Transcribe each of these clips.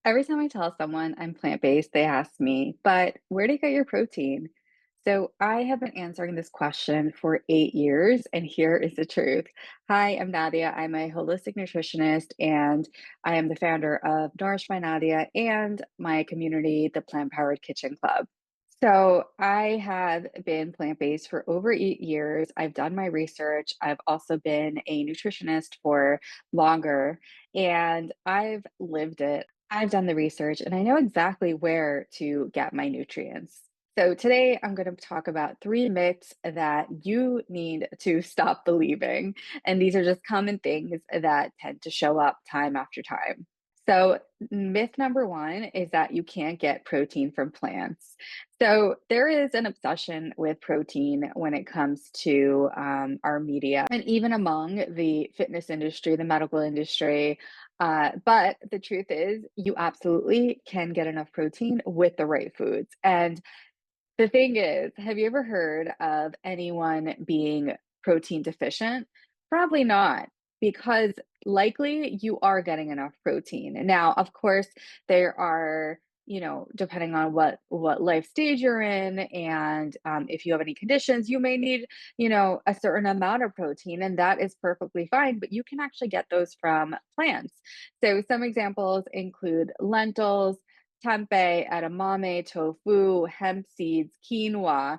Every time I tell someone I'm plant-based, they ask me, but where do you get your protein? So I have been answering this question for 8 years, and here is the truth. Hi, I'm Nadia. I'm a holistic nutritionist, and I am the founder of Nourish by Nadia and my community, the Plant Powered Kitchen Club. So I have been plant-based for over 8 years. I've done my research. I've also been a nutritionist for longer, and I've lived it. I've done the research and I know exactly where to get my nutrients. So today I'm going to talk about three myths that you need to stop believing. And these are just common things that tend to show up time after time. So, myth number one is that you can't get protein from plants. So, there is an obsession with protein when it comes to our media and even among the fitness industry, the medical industry. But the truth is, you absolutely can get enough protein with the right foods. And the thing is, have you ever heard of anyone being protein deficient? Probably not, because likely you are getting enough protein. Now, of course, there are, depending on what life stage you're in, and if you have any conditions, you may need, a certain amount of protein, and that is perfectly fine. But you can actually get those from plants. So some examples include lentils, tempeh, edamame, tofu, hemp seeds, quinoa.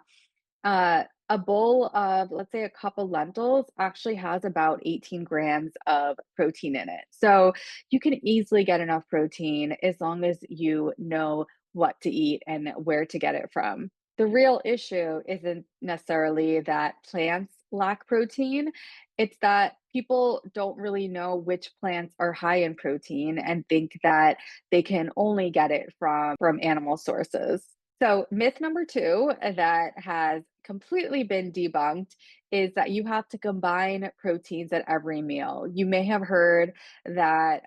A bowl of, let's say, a cup of lentils actually has about 18 grams of protein in it. So you can easily get enough protein as long as you know what to eat and where to get it from. The real issue isn't necessarily that plants lack protein, it's that people don't really know which plants are high in protein and think that they can only get it from animal sources. So, myth number two that has completely been debunked is that you have to combine proteins at every meal. You may have heard that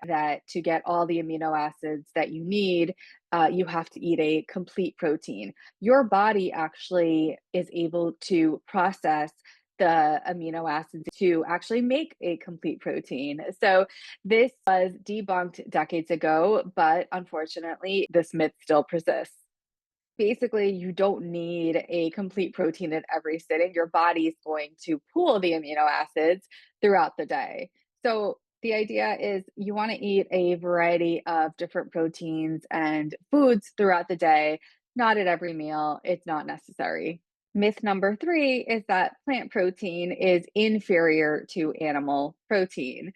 to get all the amino acids that you need, you have to eat a complete protein. Your body actually is able to process the amino acids to actually make a complete protein. So this was debunked decades ago, but unfortunately, this myth still persists. Basically, you don't need a complete protein at every sitting. Your body is going to pool the amino acids throughout the day. So, the idea is you want to eat a variety of different proteins and foods throughout the day, not at every meal. It's not necessary. Myth number three is that plant protein is inferior to animal protein.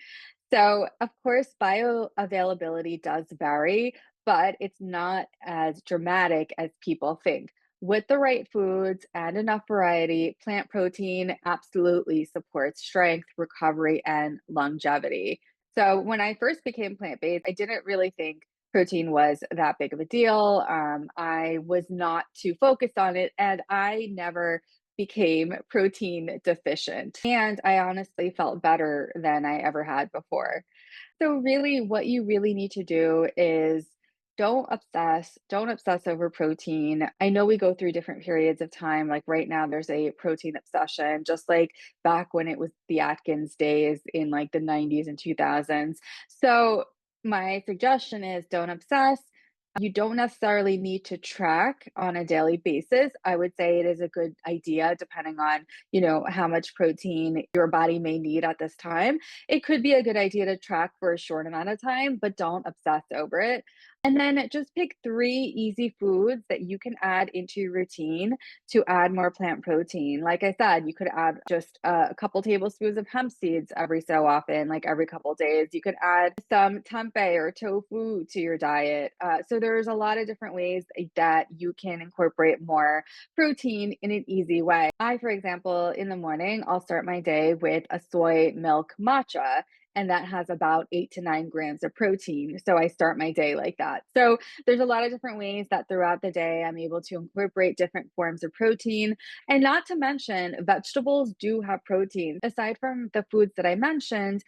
So, of course, bioavailability does vary, but it's not as dramatic as people think. With the right foods and enough variety, plant protein absolutely supports strength, recovery, and longevity. So, when I first became plant based, I didn't really think protein was that big of a deal. I was not too focused on it, and I never became protein deficient. And I honestly felt better than I ever had before. So really what you really need to do is don't obsess over protein. I know we go through different periods of time. Like right now there's a protein obsession, just like back when it was the Atkins days in like the 90s and 2000s. So my suggestion is don't obsess. You don't necessarily need to track on a daily basis. I would say it is a good idea depending on, how much protein your body may need at this time. It could be a good idea to track for a short amount of time, but don't obsess over it. And then just pick three easy foods that you can add into your routine to add more plant protein. Like I said, you could add just a couple tablespoons of hemp seeds every so often, like every couple days. You could add some tempeh or tofu to your diet. So there's a lot of different ways that you can incorporate more protein in an easy way. I, for example, in the morning, I'll start my day with a soy milk matcha, and that has about 8 to 9 grams of protein. So I start my day like that. So there's a lot of different ways that throughout the day I'm able to incorporate different forms of protein. And not to mention, vegetables do have protein. Aside from the foods that I mentioned,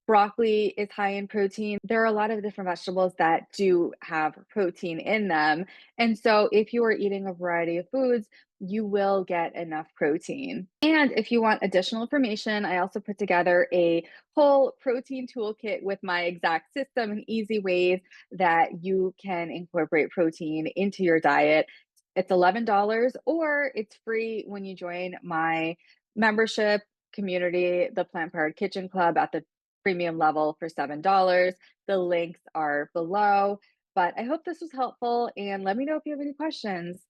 Broccoli is high in protein. There are a lot of different vegetables that do have protein in them. And so, if you are eating a variety of foods, you will get enough protein. And if you want additional information, I also put together a whole protein toolkit with my exact system and easy ways that you can incorporate protein into your diet. It's $11 or it's free when you join my membership community, the Plant Powered Kitchen Club at the premium level for $7. The links are below. But I hope this was helpful and let me know if you have any questions.